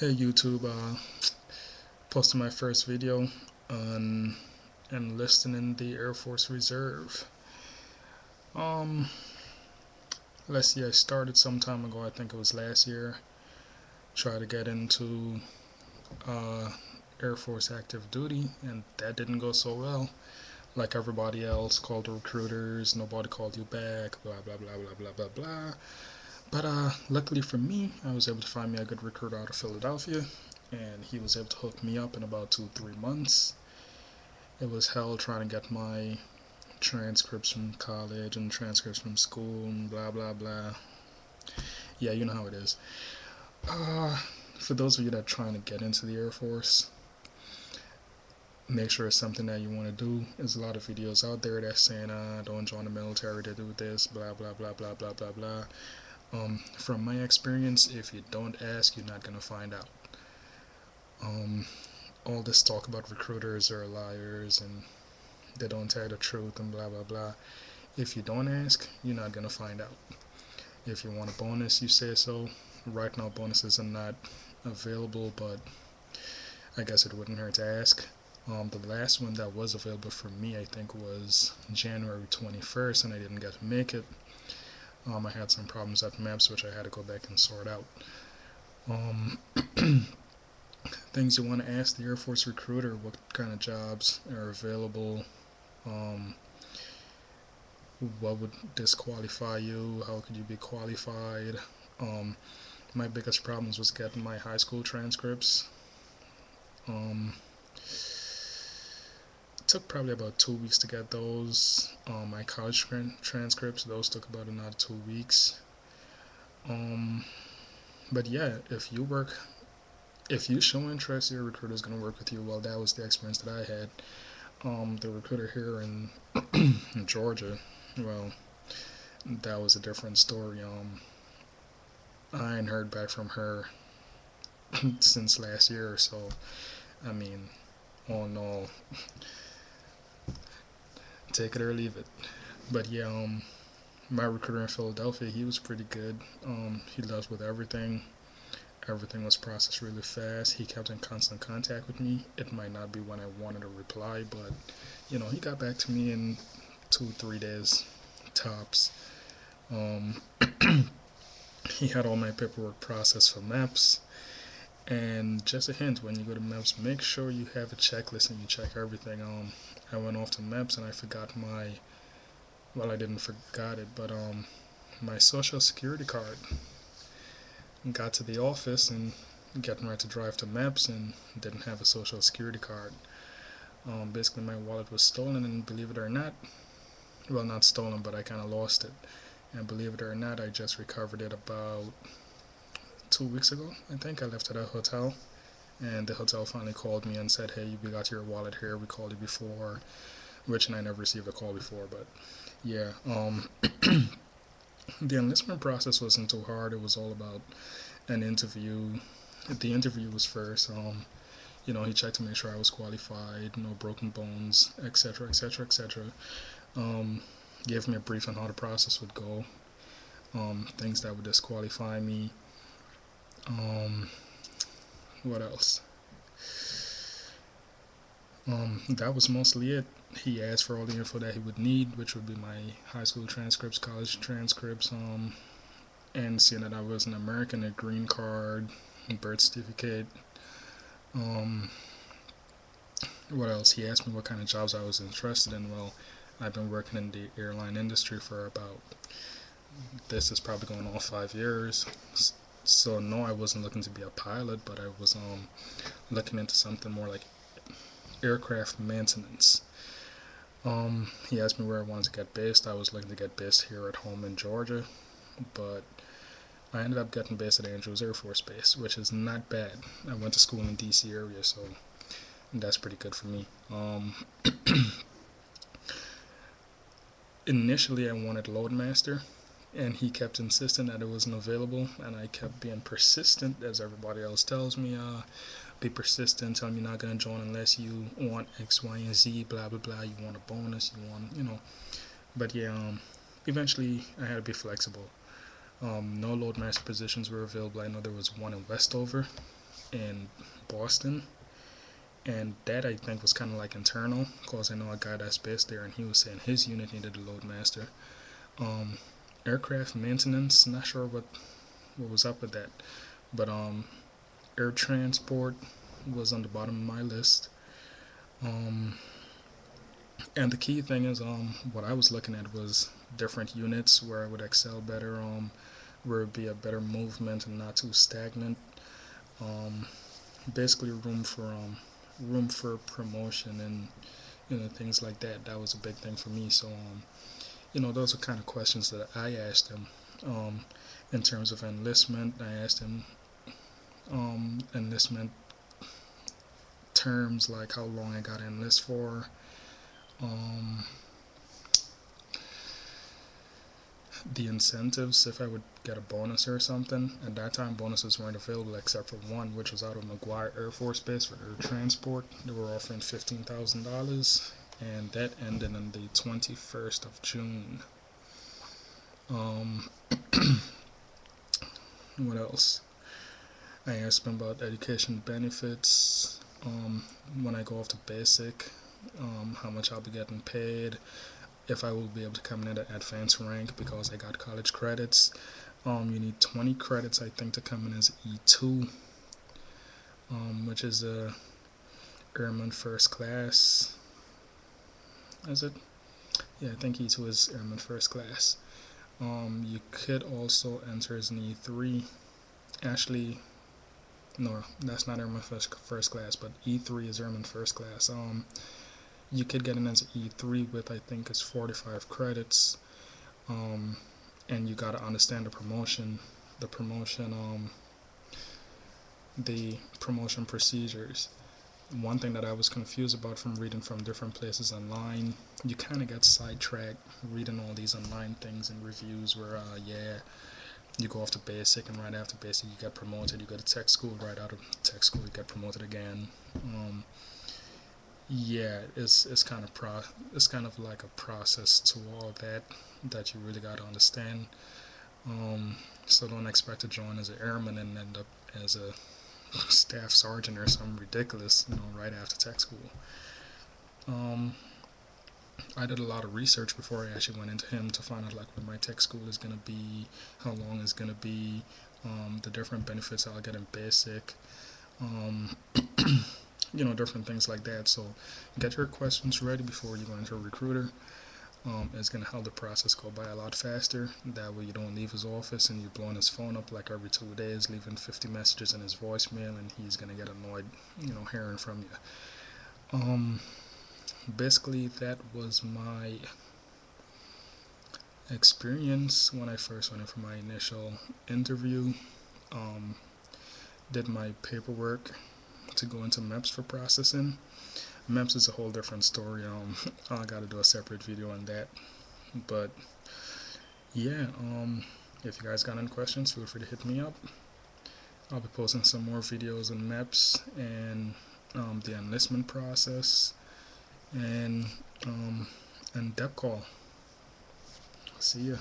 Hey YouTube, posted my first video on enlisting in the Air Force Reserve. Um, let's see, I started some time ago. I think it was last year. Tried to get into uh, Air Force active duty, and that didn't go so well. Like everybody else, called the recruiters. Nobody called you back. Blah blah blah blah blah blah blah. But luckily for me, I was able to find me a good recruiter out of Philadelphia, and he was able to hook me up in about 2 3 months. It was hell trying to get my transcripts from college and transcripts from school and blah blah blah. Yeah, you know how it is. Uh, for those of you that are trying to get into the Air Force, make sure it's something that you want to do. There's a lot of videos out there that's saying, don't join the military to do this, blah blah blah blah blah blah blah. From my experience, if you don't ask, you're not gonna find out. Um, all this talk about recruiters are liars and they don't tell the truth and blah blah blah. If you don't ask, you're not gonna find out. If you want a bonus, you say so. Right now, bonuses are not available, but I guess it wouldn't hurt to ask. The last one that was available for me, I think, was January 21st, and I didn't get to make it. I had some problems at maps, which I had to go back and sort out. Um, things you want to ask the Air Force recruiter: what kind of jobs are available? Um, what would disqualify you? How could you be qualified? Um, my biggest problems was getting my high school transcripts. Um, it took probably about 2 weeks to get those. My college transcripts, those took about another 2 weeks. Um, but yeah, if you show interest, your recruiter is gonna work with you. Well, that was the experience that I had. The recruiter here in Georgia, well, that was a different story. I ain't heard back from her since last year, so I mean, all in all, take it or leave it. But yeah, my recruiter in Philadelphia, he was pretty good. He dealt with everything. Everything was processed really fast. He kept in constant contact with me. It might not be when I wanted a reply, but he got back to me in 2 3 days tops. Um, he had all my paperwork processed for maps. And just a hint, when you go to maps, make sure you have a checklist and you check everything. I went off to maps and I forgot well, I didn't forgot it, but my social security card. Got to the office and getting ready to drive to maps and didn't have a social security card. Basically, my wallet was stolen, and believe it or not, well, not stolen, but I kind of lost it. And believe it or not, I just recovered it about 2 weeks ago. I think I left it at a hotel, and the hotel finally called me and said, "Hey, we got your wallet here. We called you before," which and I never received a call before, but yeah. The enlistment process wasn't too hard. It was all about an interview. The interview was first. He checked to make sure I was qualified, no broken bones, etc., etc., etc. Gave me a brief on how the process would go, things that would disqualify me. Um, what else? That was mostly it. He asked for all the info that he would need, which would be my high school transcripts, college transcripts, and seeing that I was an American, a green card, birth certificate. Um, what else? He asked me what kind of jobs I was interested in. Well, I've been working in the airline industry for about, this is probably going on 5 years. So no, I wasn't looking to be a pilot, but I was looking into something more like aircraft maintenance. He asked me where I wanted to get based. I was looking to get based here at home in Georgia, but I ended up getting based at Andrews Air Force Base, which is not bad. I went to school in the DC area, so that's pretty good for me. Initially, I wanted Loadmaster, and he kept insisting that it wasn't available, and I kept being persistent, as everybody else tells me. Be persistent, tell me you're not gonna join unless you want X, Y, and Z, blah blah blah. You want a bonus, you want. But yeah, eventually I had to be flexible. No Loadmaster positions were available. I know there was one in Westover, in Boston, and that I think was kind of like internal, because I know a guy that's based there, and he was saying his unit needed a loadmaster. Um, Aircraft maintenance, not sure what was up with that, but air transport was on the bottom of my list. Um, and the key thing is, what I was looking at was different units where I would excel better, where it'd be a better movement and not too stagnant. Um, Basically, room for promotion and things like that. That was a big thing for me. So those are kind of questions that I asked him. In terms of enlistment, I asked him enlistment terms, like how long I got to enlist for. Um, the incentives, if I would get a bonus or something. At that time, bonuses weren't available except for one, which was out of McGuire Air Force Base for air transport. They were offering $15,000, and that ended on the 21st of June. Um, what else? I asked him about education benefits. When I go off to basic, how much I'll be getting paid, if I will be able to come in at advanced rank because I got college credits. You need 20 credits, I think, to come in as E2, which is a Airman First Class. Is it? Yeah, I think E2 is Airman First Class. You could also enter as an E3. Actually, no, that's not Airman First Class, but E3 is Airman First Class. You could get in as E3 with, I think, it's 45 credits. And you gotta understand the promotion, the promotion procedures. One thing that I was confused about from reading from different places online, you kind of get sidetracked reading all these online things and reviews where, you go off to basic, and right after basic you get promoted. You go to tech school, right out of tech school you get promoted again. Yeah, it's kind of it's kind of like a process to all that you really got to understand. So don't expect to join as an airman and end up as a staff sergeant or something ridiculous, right after tech school. Um, I did a lot of research before I actually went into him to find out like what my tech school is gonna be, how long it's gonna be, the different benefits I'll get in basic, um, different things like that. So get your questions ready before you go into a recruiter. It's going to help the process go by a lot faster. That way you don't leave his office and you're blowing his phone up like every 2 days, leaving 50 messages in his voicemail, and he's going to get annoyed, hearing from you. Basically, that was my experience when I first went in for my initial interview. Um, did my paperwork to go into MEPS for processing. MEPS is a whole different story. I got to do a separate video on that. But yeah, if you guys got any questions, feel free to hit me up. I'll be posting some more videos on MEPS and the enlistment process and dep call. See ya.